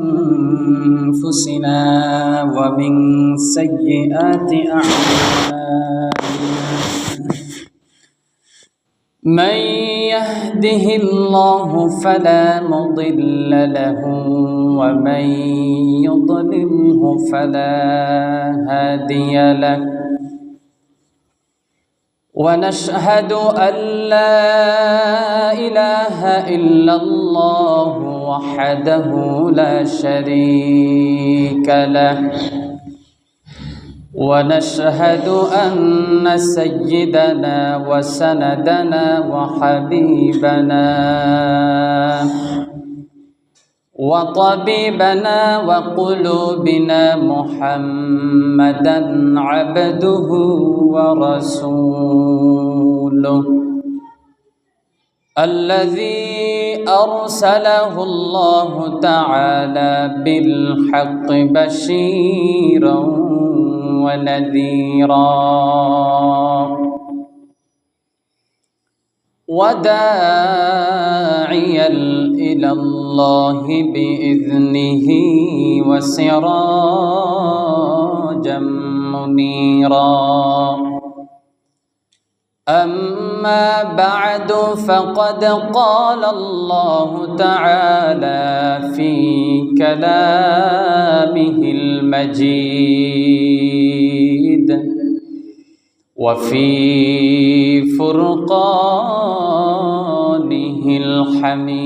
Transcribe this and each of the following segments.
أنفسنا ومن سيئات أعمالنا من يهده الله فلا مضل له ومن يضلله فلا هادي له ونشهد أن لا إله إلا الله وحده لا شريك له ونشهد أن سيدنا وسندنا وحبيبنا وطبيبنا وقلوبنا محمدا عبده ورسوله الذي أرسله الله تعالى بالحق بشيرا ونذيرا وداعيا إلى الله بإذنه وسراجا منيرا أما بعد فقد قال الله تعالى في كلامه المجيد وفي فرقانه الحميد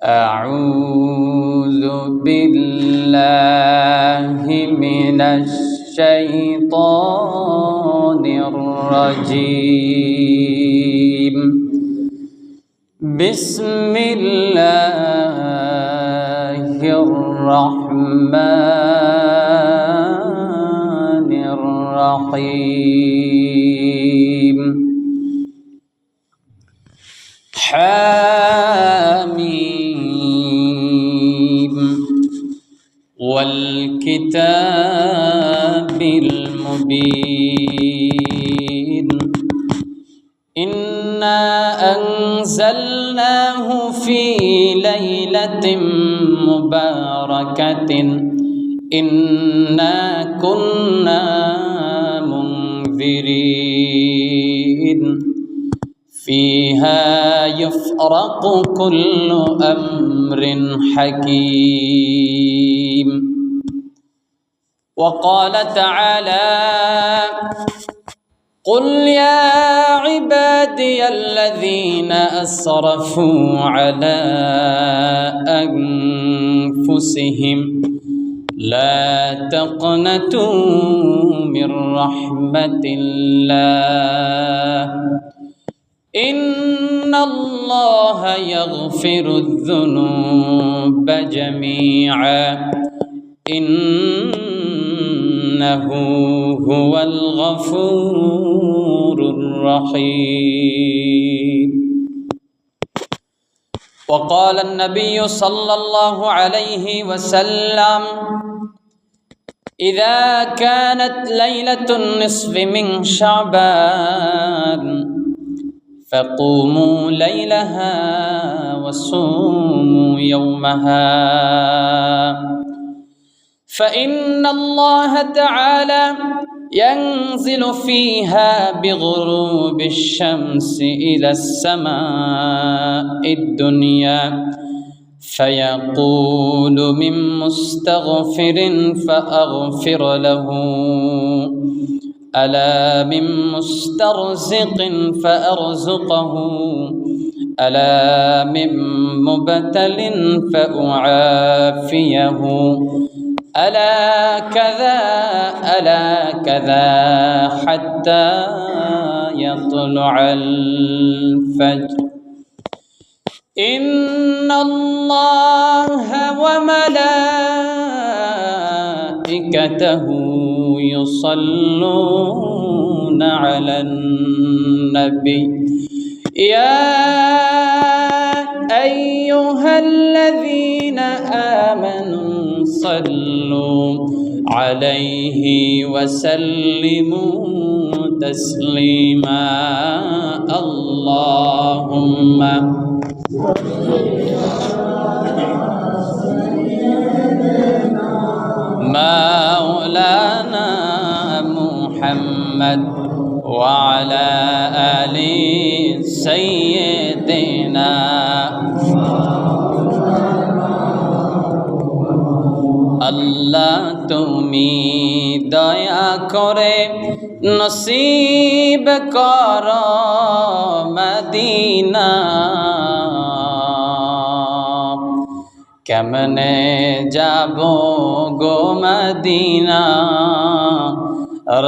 أعوذ بالله من الشيطان الرجيم بسم الله الرحمن الرحيم حاميم والكتاب المبين إنا أنزلناه في ليلة مباركة إنا كنا منذرين فيها يفرق كل أمر حكيم وقال تعالى قل يا عبادي الذين أسرفوا على أنفسهم لا تقنطوا من رحمة الله إن الله يغفر الذنوب جميعا إنه هو الغفور الرحيم وقال النبي صلى الله عليه وسلم إذا كانت ليلة النصف من شعبان فقوموا ليلها وصوموا يومها فإن الله تعالى ينزل فيها بغروب الشمس إلى السماء الدنيا فيقول من مستغفر فأغفر له ألا من مسترزق فأرزقه ألا من مبتل فأعافيه ألا كذا حتى يطلع الفجر إن الله وملائكته يصلون على النبي يا أيها الذين آمنوا صلوا عليه وسلموا تسليما اللهم আল্লাহ তুমি দয়া করে নসিব কর মদিনা। কেমনে যাব গো মদিনা,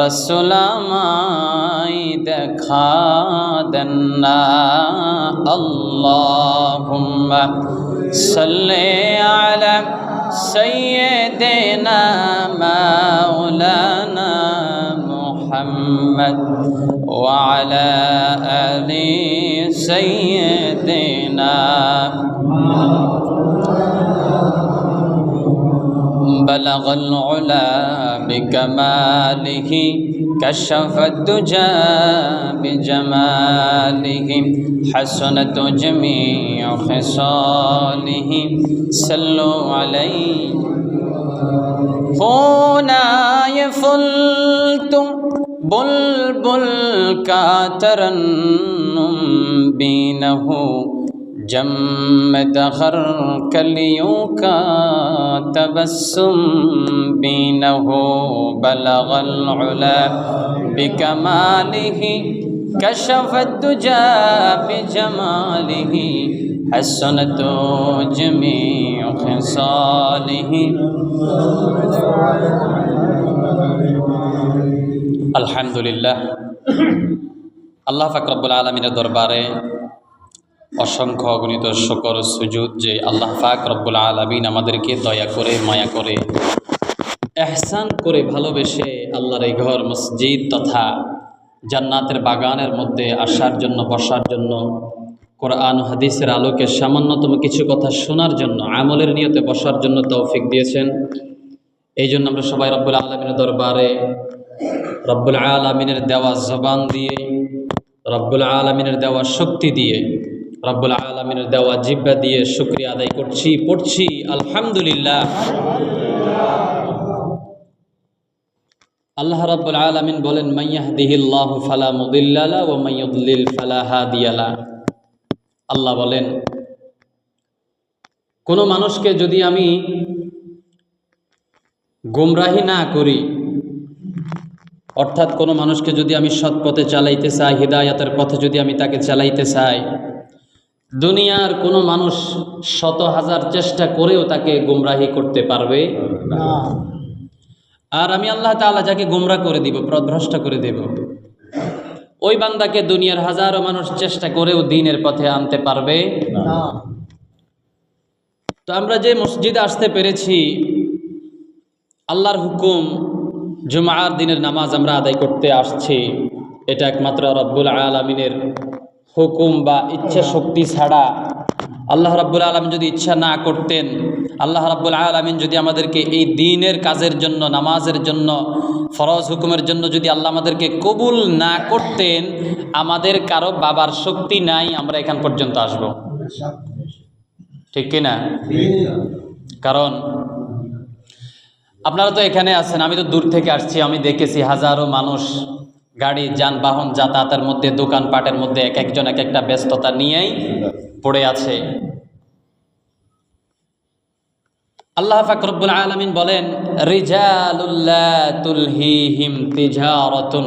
রাসূল আমায় দেখা দেন না। আল্লাহুম্মা সাল্লি আলা সাইয়্যিদিনা মাওলানা মুহাম্মদ ওয়া আলা আলি সাইয়্যিদিনা। بلغ العلا بكماله كشف الدجى بجماله حسنت جميع خصاله صلوا عليه هناي فلت بلبل کا ترنم بینه جمد ہر کلیوں کا تبسم بینه بلغ العلا بکمالہ کشف الدجى بجمالہ حسنت جمیع خصالہ۔ আলহামদুলিল্লাহ, আল্লাহ পাক রব্বুল আলামিনের দরবারে অসংখ্য অগণিত শুকর সুজুদ যে আল্লাহ পাক রব্বুল আলামিন আমাদেরকে দয়া করে মায়া করে ইহসান করে ভালোবেসে আল্লাহর এই ঘর মসজিদ তথা জান্নাতের বাগানের মধ্যে আসার জন্য, বসার জন্য, কোরআন হাদিসের আলোকে সামান্যতম কিছু কথা শোনার জন্য, আমলের নিয়তে বসার জন্য তৌফিক দিয়েছেন। এই জন্য আমরা সবাই রব্বুল আলামিনের দরবারে রব্বুল আলামিনের দেওয়া জবান দিয়ে, রব্বুল আলামিনের দেওয়া শক্তি দিয়ে, রব্বুল আলামিনের দেওয়া জিহ্বা দিয়ে শুকরিয়া আদায় করছি, পড়ছি আলহামদুলিল্লাহ। আল্লাহ রাব্বুল আলামিন বলেন, মাইয়াহদিহিল্লাহু ফালা মুদিল্লা লাহু ওয়া মাইয়ুদ্লিল ফালা হাদিয়া লাহু। আল্লাহ বলেন, কোনো মানুষকে যদি আমি গুমরাহি না করি, অর্থাৎ কোনো মানুষকে যদি আমি সৎ পথে চালাইতে চাই, হিদায়াতের পথে যদি আমি তাকে চালাইতে চাই, দুনিয়ার কোনো মানুষ শত হাজার চেষ্টা করেও তাকে গুমরাহি করতে পারবে না। আর আমি আল্লাহ তাআলা যাকে গুমরাহ করে দিব, পথভ্রষ্ট করে দেব, ওই বান্দাকে দুনিয়ার হাজারো মানুষ চেষ্টা করেও দ্বীনের পথে আনতে পারবে না। তো আমরা যে মসজিদে আসতে পেরেছি, আল্লাহর হুকুম জুমার দিনের নামাজ আমরা আদায় করতে আসছি, এটা একমাত্র রব্বুল আলামিনের হুকুম বা ইচ্ছা শক্তি ছাড়া। আল্লাহ রাব্বুল আলামিন যদি ইচ্ছা না করতেন, আল্লাহ রাব্বুল আলামিন যদি আমাদেরকে এই দ্বীনের কাজের জন্য, নামাজের জন্য, ফরজ হুকুমের জন্য যদি আল্লাহ আমাদেরকে কবুল না করতেন, আমাদের কারো বাবার শক্তি নাই আমরা এখান পর্যন্ত আসব, ঠিক কিনা? কারণ আপনারা তো এখানে আছেন, আমি তো দূর থেকে আসছি, আমি দেখেছি হাজারো মানুষ গাড়ি যানবাহন যাতায়াতের মধ্যে, দোকানপাটের মধ্যে এক একজন এক একটা ব্যস্ততা নিয়েই পড়ে আছে। আল্লাহ পাক রব্বুল আলামিন বলেন, রিজালুল লা তুলহিহিম তিজারাতুন।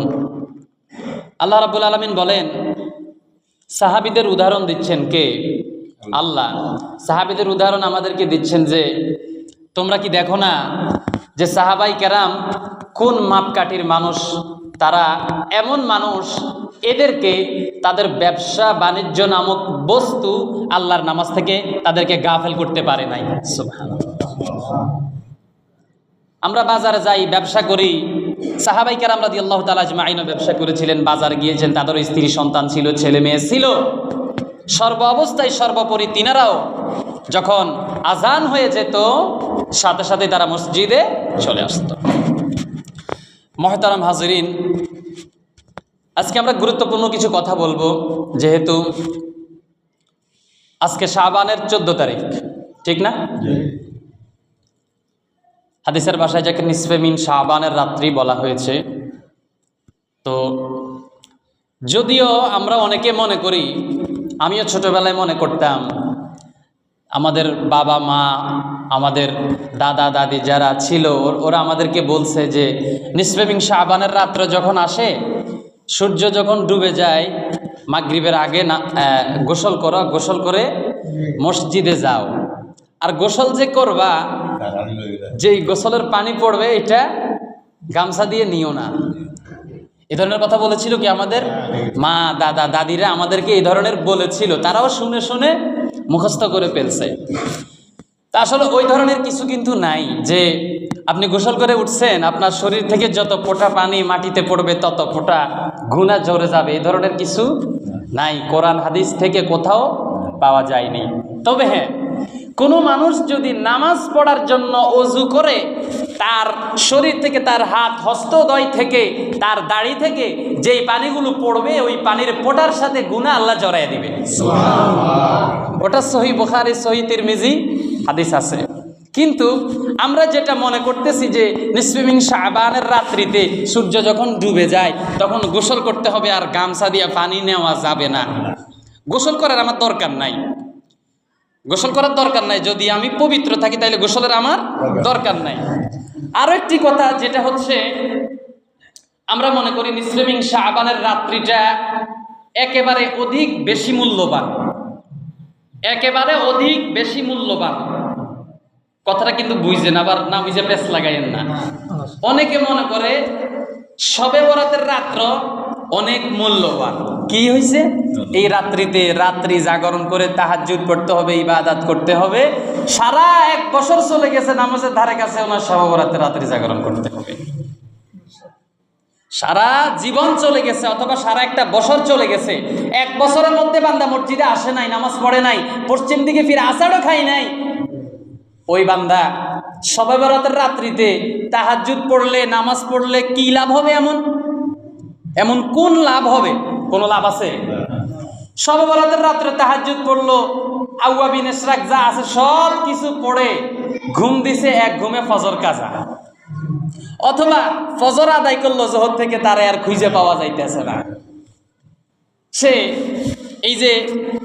আল্লাহ রাব্বুল আলামিন বলেন, সাহাবীদের উদাহরণ দিচ্ছেন কে? আল্লাহ। সাহাবীদের উদাহরণ আমাদেরকে দিচ্ছেন যে, তোমরা কি দেখো না যে সাহাবাই কেরাম কোন মাপকাঠির মানুষ, তারা এমন মানুষ, এদেরকে তাদের ব্যবসা বাণিজ্য নামক বস্তু আল্লাহর নামাজ থেকে তাদেরকে গাফেল করতে পারে নাই। আমরা বাজারে যাই, ব্যবসা করি, সাহাবাই কেরাম রাদিয়াল্লাহু তাআলা আজমাইনও ব্যবসা করেছিলেন, বাজার গিয়েছেন, তাদের স্ত্রী সন্তান ছিল, ছেলে মেয়ে ছিল, সর্ব অবস্থায় সর্বোপরি তিনারাও যখন আজান হয়ে যেত সাথে সাথে তারা মসজিদে চলে আসত। মহতারাম হাজিরিন, আজকে আমরা গুরুত্বপূর্ণ কিছু কথা বলবো, যেহেতু আজকে শাবানের 14 তারিখ, ঠিক না? হাদিসের ভাষায় যাকে নিসফে মিন শাবানের রাত্রি বলা হয়েছে। তো যদিও আমরা অনেকে মনে করি, আমিও ছোটবেলায় মনে করতাম আমাদের বাবা মা, আমাদের দাদা দাদি যারা ছিল ওরা আমাদেরকে বলছে যে নিসফে মিন শাবানের রাত্র যখন আসে, সূর্য যখন ডুবে যায়, মাগরিবের আগে না গোসল করো, গোসল করে মসজিদে যাও, আর গোসল যে করবা যেই গোসলের পানি পড়বে এটা গামছা দিয়ে নিও না। এই ধরনের কথা বলেছিল কি আমাদের মা দাদা দাদিরা আমাদেরকে এই ধরনের বলেছিল, তারাও শুনে শুনে মুখস্থ করে ফেলছে। তা আসলে ওই ধরনের কিছু কিন্তু নাই যে আপনি গোসল করে উঠছেন, আপনার শরীর থেকে যত ফোঁটা পানি মাটিতে পড়বে তত ফোঁটা গুনাহ ঝরে যাবে, এই ধরনের কিছু নাই, কোরআন হাদিস থেকে কোথাও পাওয়া যায়নি। তবে হ্যাঁ, কোনো মানুষ যদি নামাজ পড়ার জন্য ওযু করে, তার শরীর থেকে, তার হাত হস্তদ্বয় থেকে, তার দাড়ি থেকে যেই পানিগুলো পড়বে ওই পানির ফোঁটার সাথে গুনাহ আল্লাহ জড়ায় দিবে। ওটা সহিহ বুখারী, সহিহ তিরমিজি হাদিস আছে। কিন্তু আমরা যেটা মনে করতেছি যে নিসফে মিন শাবানের রাত্রিতে সূর্য যখন ডুবে যায় তখন গোসল করতে হবে আর গামছা দিয়ে পানি নেওয়া যাবে না। গোসল করার আমার দরকার নাই, গোসল করার দরকার নাই, যদি আমি পবিত্র থাকি তাহলে গোসলের আমার দরকার নাই। আরো একটি কথা যেটা হচ্ছে, আমরা মনে করি নিসফে মিন শাবানের রাত্রিটা একেবারে অধিক বেশি মূল্যবান, একেবারে অধিক বেশি মূল্যবান। কথাটা কিন্তু বুঝছেন, আবার না বুঝে পেছ লাগাইয়েন না। অনেকে মনে করে শবে বরাতের রাত্র অনেক মূল্যবান। কি হয়েছে, এই রাত্রিতে রাত্রি জাগরণ করে তাহাজ্জুদ পড়তে হবে, ইবাদত করতে হবে, সারা এক বছর চলে গেছে নামাজের ধারে কাছে, ওনার শবে বরাতের রাত্রি জাগরণ করতে হবে। সারা জীবন চলে গেছে অথবা সারা একটা বছর চলে গেছে, এক বছরের মধ্যে বান্দা মসজিদে আসে নাই, নামাজ পড়ে নাই, পশ্চিম দিকে ফিরে আষাঢ়ও খাই নাই, ওই বান্দা শবে বরাতের রাত্রিতে তাহাজ্জুদ পড়লে, নামাজ পড়লে কি লাভ হবে? এমন কোন লাভ হবে? কোনো লাভ আছে? শবে বরাতের রাত্রে তাহাজ্জুদ পড়লো, আউয়াবিন ইশরাক যা আছে সব কিছু পড়ে ঘুম দিছে, এক ঘুমে ফজর কাজা, অথবা ফজর আদায় করলো জোহর থেকে, তারা আর খুঁজে পাওয়া যাইতেছে না। সে এই যে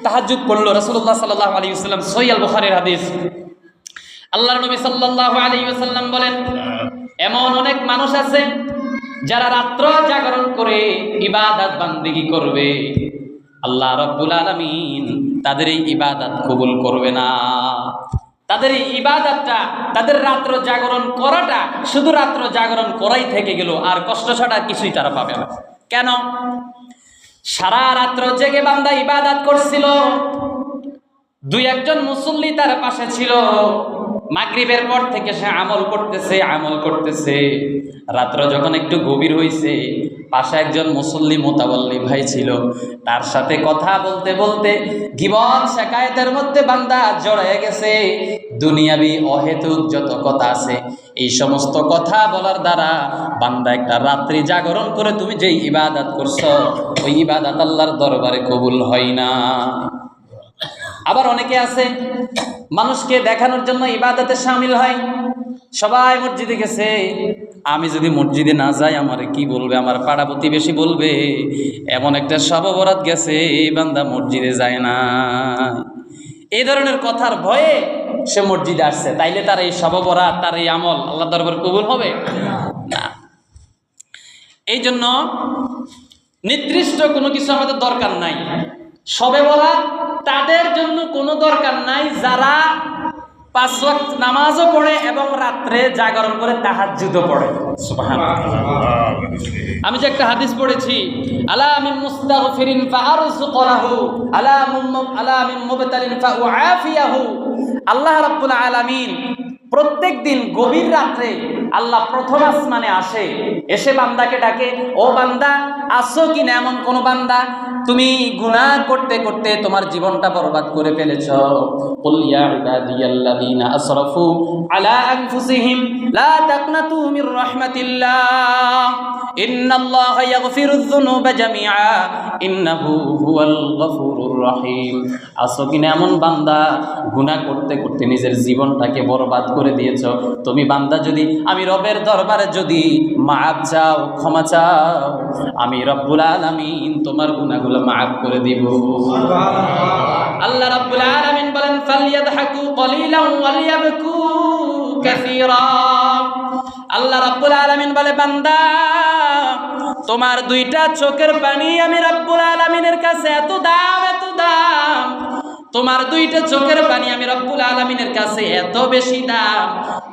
তাহাজ্জুদ পড়লো, রাসূলুল্লাহ সাল্লাল্লাহু আলাইহি ওয়াসাল্লাম, সহিহ আল বুখারীর হাদিস, আল্লাহর নবী সাল্লাল্লাহু আলাইহি ওয়াসাল্লাম বলেন, এমন অনেক মানুষ আছে যারা রাত্র জাগরণ করে ইবাদত বান্দিগি করবে, আল্লাহ রাব্বুল আলামিন তাদের এই ইবাদত কবুল করবে না। তাদের এই ইবাদতটা, তাদের রাত্র জাগরণ করাটা শুধু রাত্র জাগরণ করাই থেকে গেল, আর কষ্ট ছাড়া কিছুই তারা পাবে না। কেন? সারা রাত্র জেগে বান্দা ইবাদত করছিল, দুই একজন মুসল্লি তার পাশে ছিল, মাগরিবের পর থেকে সে আমল করতেছে, রাত্র যখন একটু গভীর হয়েছে, পাশে একজন মুসল্লি মোতাবল্লি ভাই ছিল, তার সাথে কথা বলতে বলতে গীবত শিকায়েতের মধ্যে বান্দা জড়িয়ে গেছে। দুনিয়াবি অহেতুক যত কথা আছে, এই সমস্ত কথা বলার দ্বারা বান্দা একটা রাত্রি জাগরণ করে তুমি যেই ইবাদত করছো, ওই ইবাদত আল্লাহর দরবারে কবুল হয় না। আবার অনেকে আছে মানুষকে দেখানোর জন্য ইবাদতে শামিল হয়, সবাই মসজিদে গেছে, আমি যদি মসজিদে না যাই আমারে কি বলবে, আমার পাড়া প্রতিবেশী বলবে, এমন একটা শবে বরাত গেছে এই বান্দা মসজিদে যায় না, এই ধরনের কথার ভয়ে সে মসজিদে আসছে। তাইলে তার এই শবে বরাত, তার এই আমল আল্লাহর দরবারে কবুল হবে না। এই জন্য নির্দিষ্ট কোনো কিছু আমাদের দরকার নাই। শবে বরাত তাদের জন্য কোনো দরকার নাই যারা 5 ওয়াক্ত নামাজও পড়ে এবং রাত্রে জাগরণ করে তাহাজ্জুদও পড়ে। সুবহানাল্লাহ। আমি যে একটা হাদিস পড়েছি, আলা মিন মুস্তাগফিরিন ফাআরযুকু লাহু, আলা মিন মুবতালিন ফাউআফিয়াহু। আল্লাহ রাব্বুল আলামিন প্রত্যেক দিন গভীর রাত্রে আল্লাহ প্রথম আসমানে আসে, এসে বান্দাকে ডাকে, ও বান্দা আসো কিনা এমন কোন বান্দা তুমি গুনাহ করতে করতে তোমার জীবনটা বরবাদ করে ফেলেছো। কুল ইয়া ইবাদিয়াল্লাযীনা আসরাফু আলা আনফুসিহিম লা তাকনাতু মির রাহমাতিল্লাহ ইন্নাল্লাহা ইয়াগফিরুয যুনুবা জামিআ ইন্নাহু হুয়াল গফুরুর রহিম। আসো কিনা এমন বান্দা গুনাহ করতে করতে নিজের জীবনটাকে বরবাদ করে দিয়েছো, তুমি বান্দা যদি আমি রবের দরবারে যদি মাফ চাও, ক্ষমা চাও, আমি রব্বুল আলামিন তোমার গুনাহগুলো মাফ করে দিব। আল্লাহ রাব্বুল আলামিন বলেন ফালইয়াদহাকু কলিলান ওয়ালিয়াবকু কাসীরা। আল্লাহ রাব্বুল আলামিন বলে বান্দা তোমার দুইটা চোখের পানি আমি রব্বুল আলামিনের কাছে এত দাম, এত দাম। তোমার দুইটা চোখের পানি আমি রব্বুল আলামিনের কাছে এত বেশি দাম।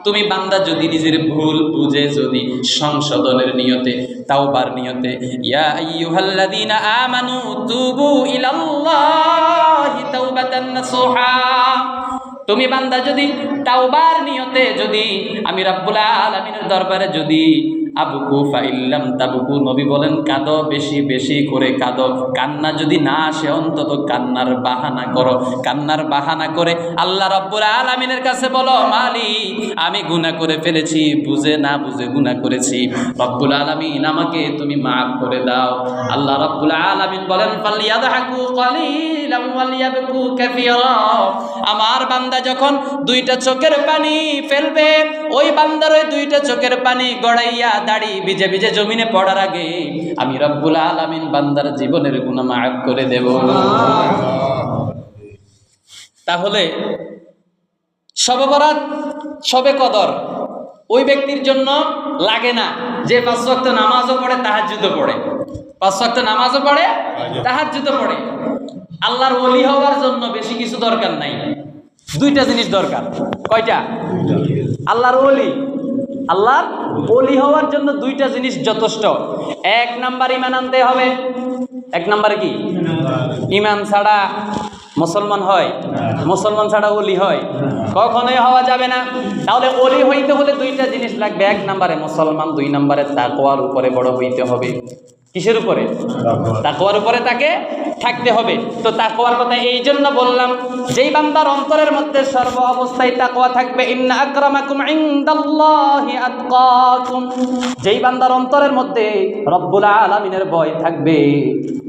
তুমি বান্দা যদি নিজের ভুল বুঝে যদি সংশোধনের নিয়তে, তাওবার নিয়তে, ইয়া আইয়ুহাল্লাযীনা আমানু তুবু ইলাল্লাহি তাওবাতান নাসুহা, তুমি বান্দা যদি তাওবার নিয়তে যদি আমি রব্বুল আলামিনের দরবারে যদি আবুকু ফাইল্লাম তাবুকু, নবী বলেন কাঁদো, বেশি বেশি করে কাঁদো। কান্না যদি না আসে অন্তত কান্নার বাহানা করো, কান্নার বাহানা করে আল্লাহ রাব্বুল আলামিনের কাছে বলো মালিক আমি গুনাহ করে ফেলেছি, বুঝে না বুঝে গুনাহ করেছি, রব্বুল আলামিন আমাকে তুমি মাফ করে দাও। আল্লাহ রাব্বুল আলামিন বলেন ফালইয়াদহাকু কলিলান ওয়ালিয়াবকু কাসীরা। আমার বান্দা যখন দুইটা চোখের পানি ফেলবে, ওই বান্দার ওই দুইটা চোখের পানি গড়াইয়া দাড়ি ভিজে ভিজে জমিনে পড়ার আগে আমি রব্বুল আলামিন বান্দার জীবনের গুনাহ মাফ করে দেব। তাহলে শবে বরাত, শবে কদর ওই ব্যক্তির জন্য লাগে না যে 5 ওয়াক্ত নামাজও পড়ে, তাহাজ্জুদও পড়ে, 5 ওয়াক্ত নামাজও পড়ে, তাহাজ্জুদও পড়ে। আল্লাহর ওলি হওয়ার জন্য বেশি কিছু দরকার নাই, দুইটা জিনিস দরকার। কয়টা? আল্লাহর ওলি, আল্লাহর ওলি হওয়ার জন্য দুইটা জিনিস যথেষ্ট। 1 নাম্বার ঈমান আনতে হবে। 1 নাম্বারে কি? ঈমান ছাড়া মুসলমান হয়? মুসলমান ছাড়া ওলি হয়? কখনোই হওয়া যাবে না। তাহলে ওলি হইতে হলে দুইটা জিনিস লাগবে। 1 নাম্বারে মুসলমান, 2 নাম্বারে তাকওয়ার উপরে বড় হইতে হবে। কিসের উপরে? তাকওয়ার উপরে তাকে থাকতে হবে। তো তাকওয়ার কথা এই জন্য বললাম, যেই বান্দার অন্তরের মধ্যে সর্ব অবস্থায় তাকওয়া থাকবে, ইন্না আকরামাকুম ইনদাল্লাহি আতকাকুম, যেই বান্দার অন্তরের মধ্যে রব্বুল আলামিনের ভয় থাকবে,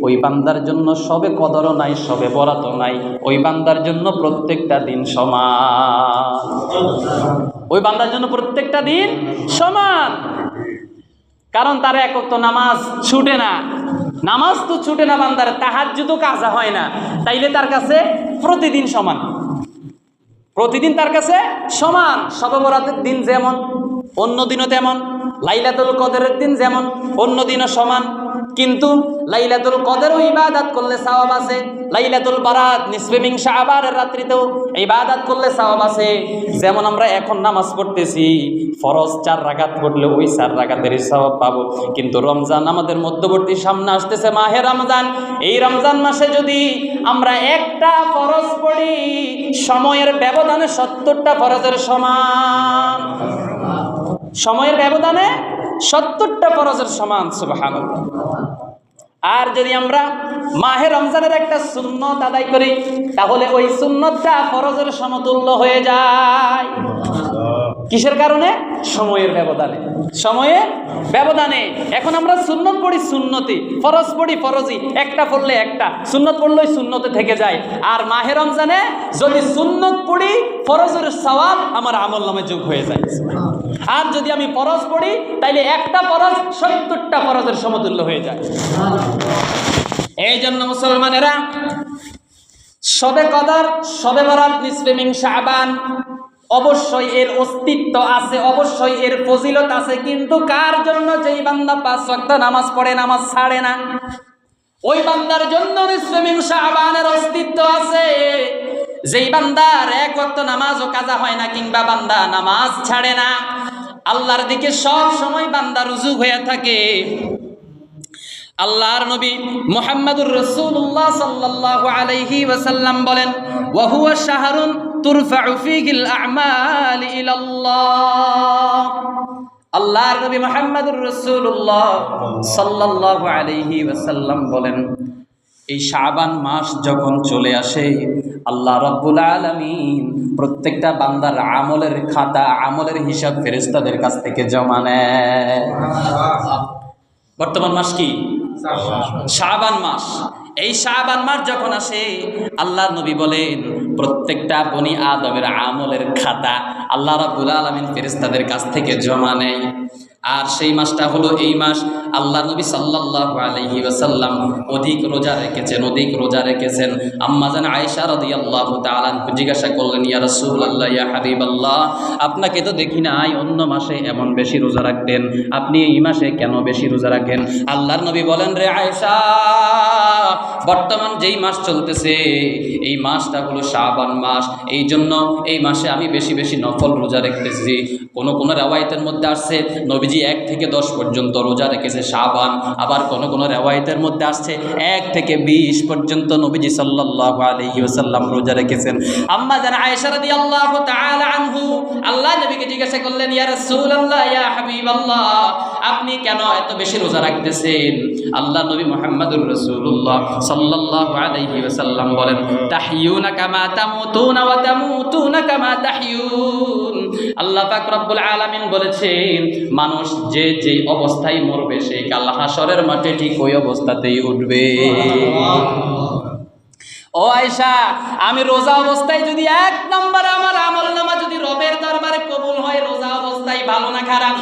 ওই বান্দার জন্য শবে কদরও নাই, শবে বরাতও নাই, ওই বান্দার জন্য প্রত্যেকটা দিন সমান। ওই বান্দার জন্য প্রত্যেকটা দিন সমান, কারণ তার এক ওয়াক্ত নামাজ ছুটে না। নামাজ তো ছুটে না বান্দার, তাহাজ্জুদও কাজা হয় না, তাইলে তার কাছে প্রতিদিন সমান, প্রতিদিন তার কাছে সমান। শবে বরাতের দিন যেমন অন্য দিনও তেমন, লাইলাতুল কদরের দিন যেমন অন্য দিনও সমান। কিন্তু লাইলাতুল কদরও ইবাদত করলে সওয়াব আছে, লাইলাতুল বারাত নিসফে মিন শাবানের রাত্রিতেও ইবাদত করলে সওয়াব আছে। যেমন আমরা এখন নামাজ পড়তেছি, ফরজ 4 রাকাত পড়লে ওই 4 রাকাতেরই সওয়াব পাবো। কিন্তু রমজান আমাদের মধ্যবর্তী সামনে আসতেছে, মাহে রমজান। এই রমজান মাসে যদি আমরা একটা ফরজ পড়ি, সময়ের ব্যবধানে 70টা ফরজের সমান, সময়ের ব্যবধানে 70টা ফরজের সমান। সুবহানাল্লাহ। আর যদি আমরা মাহে রমজানের একটা সুন্নত আদায় করি, তাহলে ওই সুন্নতটা ফরজের সমতুল্য হয়ে যায়। কিসের কারণে? সময়ের ব্যবধানে, সময়ের ব্যবধানে। এখন আমরা সুন্নত পড়ি সুন্নতি, ফরজ পড়ি ফরজি, একটা পড়লে একটা, সুন্নত পড়লেই সুন্নতে থেকে যায়। আর মাহে রমজানে যদি সুন্নত পড়ি, ফরজের সওয়াব আমার আমলনামে যোগ হয়ে যায়। আর যদি আমি ফরজ পড়ি, তাইলে একটা ফরজ 70টা ফরজের সমতুল্য হয়ে যায়। এই জন্য মুসলমানেরা শবে কদর, শবে বরাত, নিসফে মিন শাবান, অবশ্যই এর অস্তিত্ব আছে, অবশ্যই এর ফজিলত আছে। কিন্তু কার জন্য? যেই বান্দা 5 ওয়াক্ত নামাজ পড়ে, নামাজ ছাড়ে না, ওই বান্দার জন্য নিসফে মিন শাবানের অস্তিত্ব আছে। যেই বান্দার 1 ওয়াক্ত নামাজও কাজা হয় না, কিংবা বান্দা নামাজ ছাড়ে না, আল্লাহর দিকে সব সময় বান্দা রুজু হয়ে থাকে। আল্লাহর নবী মুহাম্মদুর রাসূলুল্লাহ সাল্লাল্লাহু আলাইহি ওয়াসাল্লাম বলেন, ওয়া হুয়া শাহরুন তুরফাউ ফীহিল আ'মাল ইলাল্লাহ। আল্লাহর নবী মুহাম্মদুর রাসূলুল্লাহ সাল্লাল্লাহু আলাইহি ওয়াসাল্লাম বলেন, এই শাবান মাস যখন চলে আসে, আল্লাহ রাব্বুল আলামিন প্রত্যেকটা বান্দার আমলের খাতা, আমলের হিসাব ফেরেশতাদের কাছ থেকে জমা নেয়। বর্তমান মাস কি? শাবান মাস। এই শাবান মাস যখন আসে আল্লাহর নবী বলেন প্রত্যেকটা বনি আদমের আমলের খাতা আল্লাহ রাব্বুল আলামিন ফেরেশতাদের কাছ থেকে জমা নেয়। আর সেই মাসটা হলো এই মাস আল্লাহ নবী সাল্লাল্লাহু আলাইহি ওয়াসাল্লাম অধিক রোজা রেখেছেন। আম্মা জান আয়েশা রাদিয়াল্লাহু তাআলা জিজ্ঞাসা করলেন, ইয়া রাসূলুল্লাহ, ইয়া হাবিবাল্লাহ, আপনাকে তো দেখি নাই অন্য মাসে এমন বেশি রোজা রাখতেন, আপনি এই মাসে কেন বেশি রোজা রাখেন? আল্লাহর নবী বলেন, রে আয়েশা, বর্তমান যেই মাস চলতেছে এই মাসটা হলো শাবান মাস, এই জন্য এই মাসে আমি বেশি বেশি নফল রোজা রাখতেছি। কোন কোন রেওয়ায়েতের মধ্যে আসছে নবীজি 1 থেকে 10 পর্যন্ত রোজা রেখেছে শাবান, আবার কোন কোন রেওয়ায়েতের মধ্যে আসছে 1 থেকে 20 পর্যন্ত নবীজি সাল্লাল্লাহু আলাইহি ওয়াসাল্লাম রোজা রেখেছেন। আম্মা জান আয়েশা রাদিয়াল্লাহু তাআলা আনহু আল্লাহ নবীকে জিজ্ঞাসা করলেন, ইয়া রাসূলুল্লাহ, ইয়া হাবিবাল্লাহ, আপনি কেন এত বেশি রোজা রাখতেছেন? আল্লাহ নবী মুহাম্মদুর রাসূলুল্লাহ সাল্লাল্লাহু আলাইহি ওয়াসাল্লাম বলেন, তাহইয়ুনা কামা তামুতুনা ওয়া তামুতুনা কামা তাহইয়ুন। আল্লাহ পাক রব্বুল আলামিন বলেছেন, মানুষ যে যে অবস্থায় মরবে সে কাল হাসরের মাঠে ঠিক ওই অবস্থাতেই উঠবে। ও আয়েশা, আমি রোজা অবস্থায় যদি 1 নম্বর আমার আমলনামা যদি রবের দরবারে কবুল হয়, রোজা অবস্থায় ভালো না খারাপ?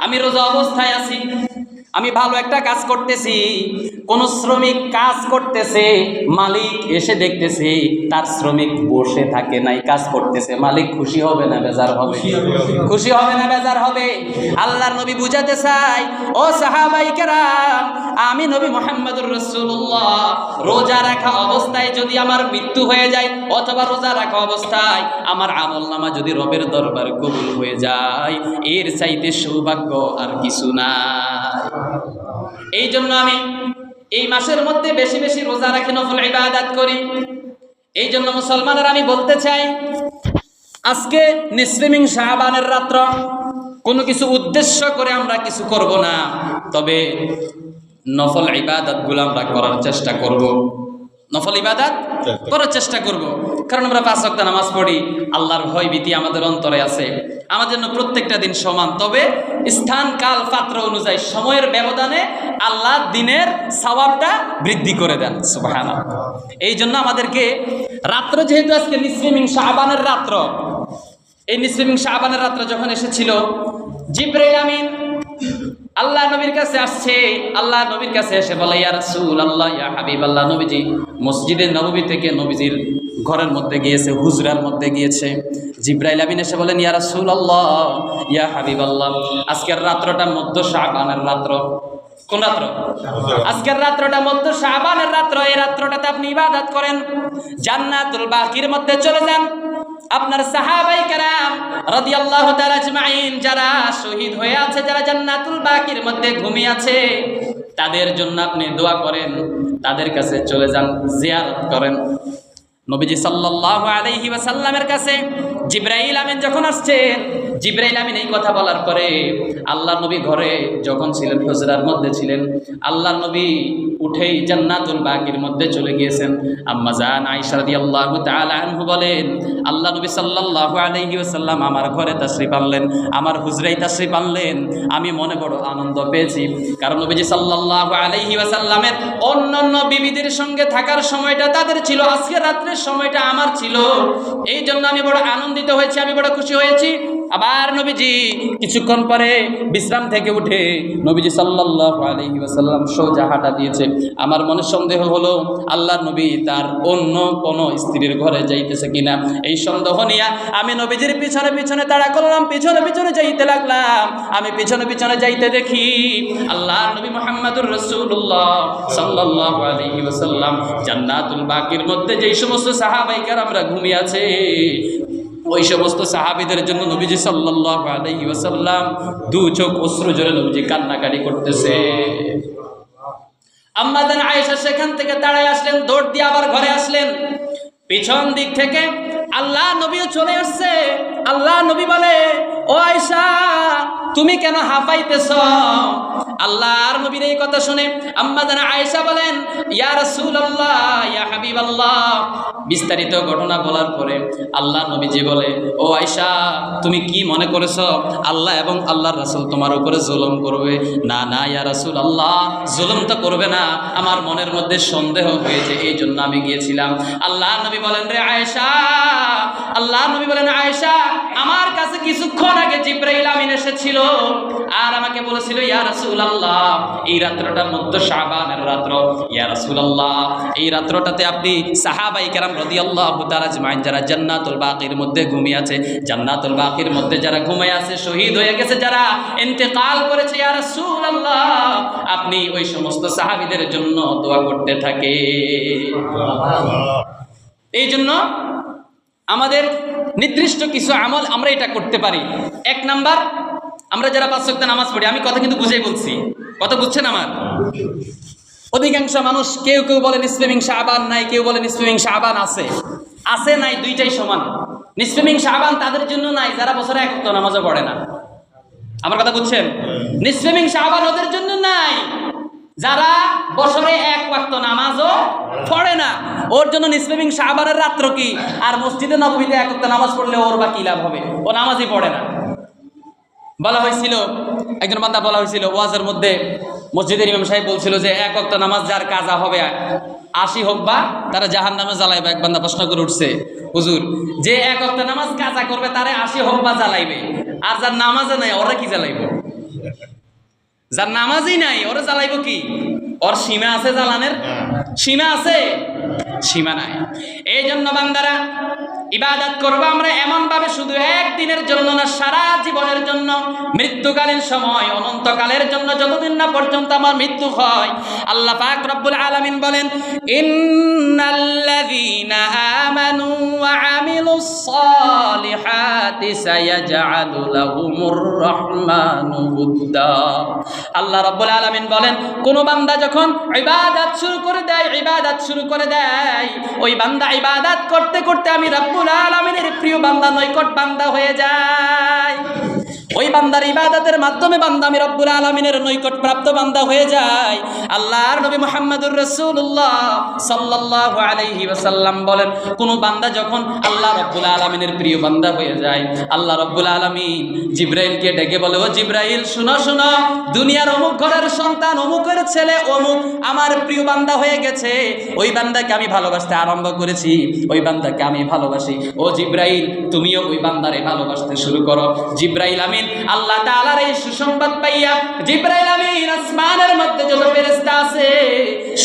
আমি রোজা অবস্থায় আছি, আমি ভালো একটা কাজ করতেছি, কোন শ্রমিক কাজ করতেছে, মালিক এসে দেখতেছে তার শ্রমিক বসে থাকে নাই, কাজ করতেছে, মালিক খুশি হবে না বেজার হবে? খুশি হবে না বেজার হবে? আল্লাহর নবী বুঝাতে চাই, ও সাহাবায়ে কেরাম, আমি নবী মুহাম্মদুর রাসূলুল্লাহ রোজা রাখা অবস্থায় যদি আমার মৃত্যু হয়ে যায়, অথবা রোজা রাখা অবস্থায় আমার আমলনামা যদি রবের দরবারে কবুল হয়ে যায়, এর চাইতে সৌভাগ্য আর কিছু নাই। এই জন্য আমি এই মাসের মধ্যে বেশি বেশি রোজা রাখি, নফল ইবাদত করি। এই জন্য মুসলমানরা আমি বলতে চাই, আজকে নিসফে মিন শাবানের রাত্র, কোনো কিছু উদ্দেশ্য করে আমরা কিছু করব না, তবে নফল ইবাদতগুলো আমরা করার চেষ্টা করব। নফল ইবাদত করার চেষ্টা করব, কারণ আমরা 5 ওয়াক্ত নামাজ পড়ি, আল্লাহর ভয় ভীতি আমাদের অন্তরে আছে। আমাদের জন্য প্রত্যেকটা দিন সমান, তবে স্থান কাল পাত্র অনুযায়ী সময়ের ব্যবধানে আল্লাহ দিনের সওয়াবটা বৃদ্ধি করে দেন, সুবহানাল্লাহ। এই জন্য আমাদেরকে রাত্র, যেহেতু আজকে নিসফে মিন শাবানের রাত্র, এই নিসফে মিন শাবানের রাত্র যখন এসেছিল, জিবরাইল আমিন আল্লাহ নবীর কাছে আসছে। আল্লাহ নবীর কাছে এসে বলে, ইয়া রাসূলুল্লাহ, ইয়া হাবিবাল্লাহ, নবীজি মসজিদে নববী থেকে নবীজির ঘরের মধ্যে গিয়েছে, হুজরার মধ্যে গিয়েছে। জিবরাইল আমিন এসে বলেন, ইয়া রাসূলুল্লাহ, ইয়া হাবিবাল্লাহ, আজকের রাত্রটা মধ্য শাবানের রাত্র। কোন রাত্র? আজকের রাত্রটা মধ্য শাবানের রাত্র। এই রাত্রটাতে আপনি ইবাদত করেন, জান্নাতুল বাকির মধ্যে চলে যান। আপনার সাহাবায়ে কেরাম রাদিয়াল্লাহু তাআলা আজমাইন যারা শহীদ হয়ে আছে, যারা জান্নাতুল বাকির মধ্যে ঘুমিয়ে আছে, তাদের জন্য আপনি দোয়া করেন, তাদের কাছে চলে যান, জিয়ারত করেন। নবীজি সাল্লাল্লাহু আলাইহি ওয়াসাল্লামের কাছে জিবরাইল আমিন যখন আসছেন, জিবরাইল আমিন এই কথা বলার পরে আল্লাহ নবী ঘরে যখন ছিলেন, হুজরার মধ্যে ছিলেন, আল্লাহ নবী উঠেই জান্নাতুল বাকির মধ্যে চলে গিয়েছেন। আম্মা জান আয়েশা রাদিয়াল্লাহু তাআলা আনহু বলেন, আল্লাহ নবী সাল্লাল্লাহু আলাইহি ওয়াসাল্লাম আমার ঘরে তাশরিফ আনলেন, আমার হুজরায় তাশরিফ আনলেন। আমি মনে বড় আনন্দ পেয়েছি, কারণ নবীজি সাল্লাল্লাহু আলাইহি ওয়াসাল্লামের অন্যান্য বিবিদের সঙ্গে থাকার সময়টা তাদের ছিল, আজকে রাত্রের সময়টা আমার ছিল। এই জন্য আমি বড় আনন্দিত হয়েছি, আমি বড় খুশি হয়েছি। আবার নবীজি কিছুক্ষণ পরে বিশ্রাম থেকে উঠে নবীজি সাল্লাল্লাহু আলাইহি ওয়াসাল্লাম সোজা হাঁটা দিয়েছে। আমার মনে সন্দেহ হলো আল্লাহর নবী তার অন্য কোনো স্ত্রীর ঘরে যাইতেছে কিনা। এই সন্দেহ নিয়ে আমি নবীজির পিছনে পিছনে তাড়া করলাম, পিছনে পিছনে যাইতে লাগলাম। আমি পিছনে পিছনে যাইতে দেখি আল্লাহর নবী মুহাম্মদুর রাসূলুল্লাহ সাল্লাল্লাহু আলাইহি ওয়াসাল্লাম জান্নাতুল বাকির মধ্যে যেই সমস্ত সাহাবায়ে কেরামরা ঘুমিয়ে আছে, ওই সমস্ত সাহাবীদের জন্য নবীজি সাল্লাল্লাহু আলাইহি ওয়াসাল্লাম 2 চোখ অশ্রু ঝরে নবীজি কান্নাকাটি করতেছে। আম্মা জান আয়েশা সেখান থেকে তাড়ায় আসলেন, দৌড় দিয়ে আবার ঘরে আসলেন। পিছন দিক থেকে আল্লাহ নবীও চলে আসছে। আল্লাহ নবী বলে, ও আয়েশা তুমি কেন হাঁপাইতেছ? আল্লাহর নবীর এই কথা শুনে আম্মা জান আয়েশা বলেন, ইয়া রাসূলুল্লাহ, ইয়া হাবিবাল্লাহ। বিস্তারিত ঘটনা বলার পরে আল্লাহর নবীজি বলে, ও আয়েশা তুমি কি মনে করেছো আল্লাহ এবং আল্লাহর রাসূল তোমার উপরে জুলুম করবে? না না ইয়া রাসূলুল্লাহ, জুলুম তো করবে না, আমার মনের মধ্যে সন্দেহ হয়েছে, এই জন্য আমি গিয়েছিলাম। আল্লাহর নবী বলেন, রে আয়েশা, আল্লাহর নবী বলেন, আয়েশা আমার কাছে কিছুক্ষণ আগে জিবরাইল আমিন এসেছিল আর আমাকে বলেছিল, ইয়া রাসূলুল্লাহ এই রাত্রটার মধ্যে শাবানের রাত্র, ইয়া রাসূলুল্লাহ এই রাত্রটাতে আপনি সাহাবায়ে কেরাম রাদিয়াল্লাহু তাআলা আজমাইন যারা জান্নাতুল বাকির মধ্যে ঘুমিয়ে আছে, জান্নাতুল বাকির মধ্যে যারা ঘুমিয়ে আছে, শহীদ হয়ে গেছে, যারা ইন্তেকাল করেছে, ইয়া রাসূলুল্লাহ আপনি ওই সমস্ত সাহাবীদের জন্য দোয়া করতে থাকে। এই জন্য আমাদের নির্দিষ্ট কিছু আমল আমরা এটা করতে পারি। এক নাম্বার, আমরা যারা 5 ওয়াক্ত নামাজ পড়ি, আমি কথা কিন্তু বুঝেই বলছি, কথা বুঝছেন আমার? অধিকাংশ মানুষ কেউ কেউ বলে নিসফে মিন শাবান নাই, কেউ বলে নিসফে মিন শাবান আছে। আছে নাই দুইটাই সমান। নিসফে মিন শাবান তাদের জন্য নাই যারা বছরে 1 ওয়াক্ত নামাজও পড়ে না। আমার কথা বুঝছেন? নিসফে মিন শাবান ওদের জন্য নাই যারা বছরে 1 ওয়াক্ত নামাজও পড়ে না। ওর জন্য নিসফে মিন শাবানের রাত্র কি, আর মসজিদে নববীতে 1 ওয়াক্ত নামাজ পড়লে ওর বা কি লাভ হবে? ও নামাজই পড়ে না। বলা হয়েছিল, একজন বান্দা বলা হয়েছিল ওয়াজের মধ্যে, মসজিদের ইমাম সাহেব বলছিল যে 1 ওয়াক্ত নামাজ যার কাজা হবে 80 হোক বা তারা জাহান্নামে জ্বালাইবে। এক বান্দা প্রশ্ন করে উঠছে, হুজুর যে 1 ওয়াক্ত নামাজ কাজা করবে তারে 80 হোক বা জ্বালাইবে, আর যার নামাজে নাই ওরা কি জ্বালাইব? যার নামাজই নাই ওরা জ্বালাইব কি? ওর সীমা আছে জ্বালানের? সীমা আছে? সীমা নাই। এই জন্য বান্দারা ইবাদত করবো আমরা এমন ভাবে, শুধু একদিনের জন্য না, সারা জীবনের জন্য, মৃত্যুকালীন সময়, অনন্তকালের জন্য, যতদিন না পর্যন্ত আমার মৃত্যু হয়। আল্লাহ পাক রব্বুল আলামিন বলেন, ইন্নাল্লাযীনা আমানু ওয়া আমিলুস সালিহাতি সায়াজআলু লাহুমুর রাহমানু উদ্দা। আল্লাহ রব্বুল আলামিন বলেন, কোন বান্দা যখন ইবাদত শুরু করে দেয়, ইবাদত শুরু করে দেয়, ওই বান্দা ইবাদত করতে করতে আমি রব্বুল আলামিনের প্রিয় বান্দা, নৈকট বান্দা হয়ে যায়। ওই বান্দার ইবাদতের মাধ্যমে বান্দা আমি রব্বুল আলামিনের নৈকট প্রাপ্ত বান্দা হয়ে যায়। আল্লাহর নবী মুহাম্মদুর রাসূলুল্লাহ সাল্লাল্লাহু আলাইহি ওয়াসাল্লাম বলেন, কোন বান্দা যখন আল্লাহ রব্বুল আলামিনের প্রিয় বান্দা হয়ে যায়, আল্লাহ রব্বুল আলামিন জিবরাইলকে ডেকে বলে, ও জিবরাইল শুনো শুনো, দুনিয়ার অমুক ঘরের সন্তান, অমুকের ছেলে অমুক আমার প্রিয় বান্দা হয়ে গেছে, ওই বান্দাকে আমি ভালোবাসতে আরম্ভ করেছি, ওই বান্দাকে আমি ভালোবাসি। ও জিবরাইল তুমিও ওই বান্দারে ভালোবাসতে শুরু করো। জিবরাইল আমিন আল্লাহ তাআলার এই সুসংবাদ পাইয়া জিবরাইল আমিন আসমানের মধ্যে যত ফেরেশতা আছে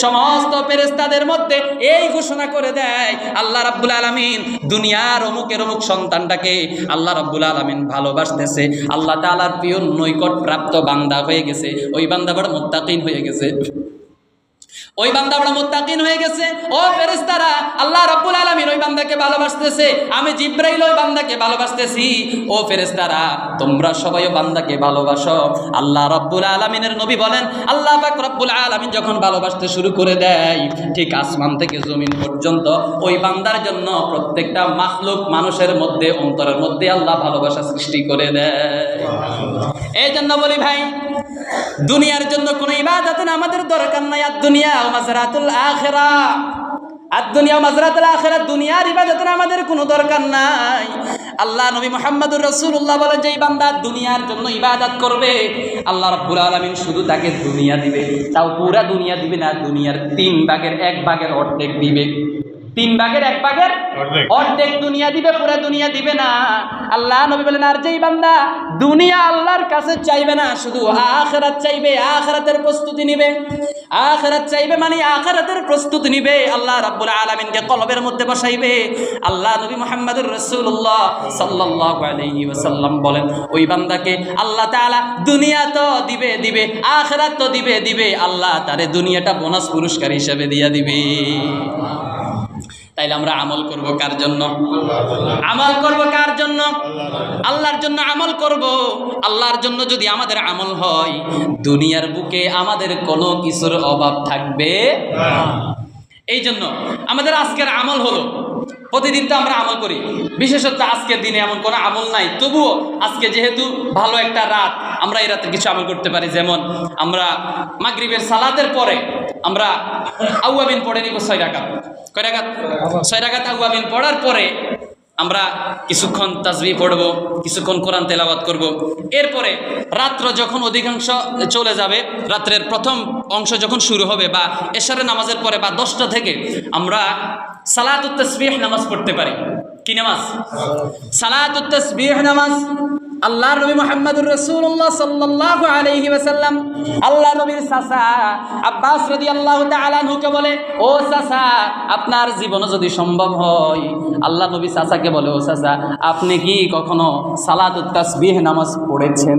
সমস্ত ফেরেশতাদের মধ্যে এই ঘোষণা করে দেয়, আল্লাহ রাব্বুল আলামিন দুনিয়ার অমুকের অমুক সন্তানটাকে আল্লাহ রাব্বুল আলামিন ভালোবাসতেছে, আল্লাহ তাআলার প্রিয় নৈকট প্রাপ্ত বান্দা হয়ে গেছে, ওই বান্দা বড় মুত্তাকিন হয়ে গেছে, ওই বান্দা বড় মুত্তাকিন হয়ে গেছে। ও ফেরেশতারা, আল্লাহ রাব্বুল আলামিন ওই বান্দাকে ভালোবাসতেছে, আমি জিবরাইল ওই বান্দাকে ভালোবাসতেছি। ও ফেরেশতারা তোমরা সবাই ওই বান্দাকে ভালোবাসো। আল্লাহ রাব্বুল আলামিনের নবী বলেন, আল্লাহ পাক রব্বুল আলামিন যখন ভালোবাসতে শুরু করে দেয়, ঠিক আসমান থেকে জমিন পর্যন্ত ওই বান্দার জন্য প্রত্যেকটা মাখলুক মানুষের মধ্যে, অন্তরের মধ্যে আল্লাহ ভালোবাসা সৃষ্টি করে দেয়। এই জন্য বলি ভাই, দুনিয়ার জন্য কোনো ইবাদতের আমাদের দরকার নাই। আর দুনিয়া মাজরাতুল আখিরা, আর দুনিয়া মাজরাতুল আখিরা, দুনিয়ার ইবাদতের আমাদের কোনো দরকার নাই। আল্লাহ নবী মুহাম্মদুর রাসূলুল্লাহ বলেন, যেই বান্দা দুনিয়ার জন্য ইবাদত করবে, আল্লাহ রাব্বুল আলামিন শুধু তাকে দুনিয়া দিবে, তাও পুরা দুনিয়া দিবে না, দুনিয়ার 3 ভাগের 1 ভাগের অর্ধেক দিবে। 3 ভাগের 1 ভাগের অর্ধেক দুনিয়া দিবে, পুরা দুনিয়া দিবে না। আল্লাহ নবী বলেন, আর যেই বান্দা দুনিয়া আল্লাহর কাছে চাইবে না, শুধু আখিরাত চাইবে, আখিরাতের প্রস্তুতি নিবে, আখিরাত চাইবে মানে আখিরাতের প্রস্তুতি নিবে, আল্লাহ রাব্বুল আলামিনকে কলবের মধ্যে বসাইবে। আল্লাহ নবী মুহাম্মদুর রাসূলুল্লাহ সাল্লাল্লাহু আলাইহি ওয়াসাল্লাম বলেন, ওই বান্দাকে আল্লাহ তাআলা দুনিয়া তো দিবে দিবে, আখিরাত তো দিবে দিবে, আল্লাহ তারে দুনিয়াটা বোনাস পুরস্কার হিসেবে দিয়া দিবে। তাইলে আমরা আমল করব কার জন্য? আমল করব কার জন্য? আল্লাহর জন্য আমল করব। আল্লাহর জন্য যদি আমাদের আমল হয়, দুনিয়ার বুকে আমাদের কোনো কিছুর অভাব থাকবে না। এই জন্য আমাদের আজকের আমল হলো প্রতিদিন তো আমরা আমল করি, বিশেষত আজকের দিনে এমন কোনো আমল নাই, তবুও আজকে যেহেতু ভালো একটা রাত, আমরা এই রাতে কিছু আমল করতে পারি। যেমন আমরা মাগরিবের সালাতের পরে আমরা আউয়াবিন পড়ে নিব 6 রাকাত। কয় রাকাত? 6 রাকাত আউয়াবিন পড়ার পরে আমরা কিছুক্ষণ তাসবিহ পড়ব, কিছুক্ষণ কোরআন তেলাওয়াত করব। এরপরে রাত্র যখন অধিকাংশ চলে যাবে, রাত্রের প্রথম অংশ যখন শুরু হবে বা এশারের নামাজের পরে বা 10টা থেকে আমরা সালাতুত তাসবিহ নামাজ পড়তে পারি। কি নামাজ? সালাতুত তাসবিহ নামাজ। আল্লাহর নবী মুহাম্মদুর রাসূলুল্লাহ সাল্লাল্লাহু আলাইহি ওয়াসাল্লাম আল্লাহর নবীর চাচা আব্বাস রাদিয়াল্লাহু তাআলা আনহুকে বলে, ও চাচা, আপনার জীবনে যদি সম্ভব হয়, আল্লাহ নবী চাচাকে বলে, ও চাচা, আপনি কি কখনো সালাতুত তাসবিহ নামাজ পড়েছেন?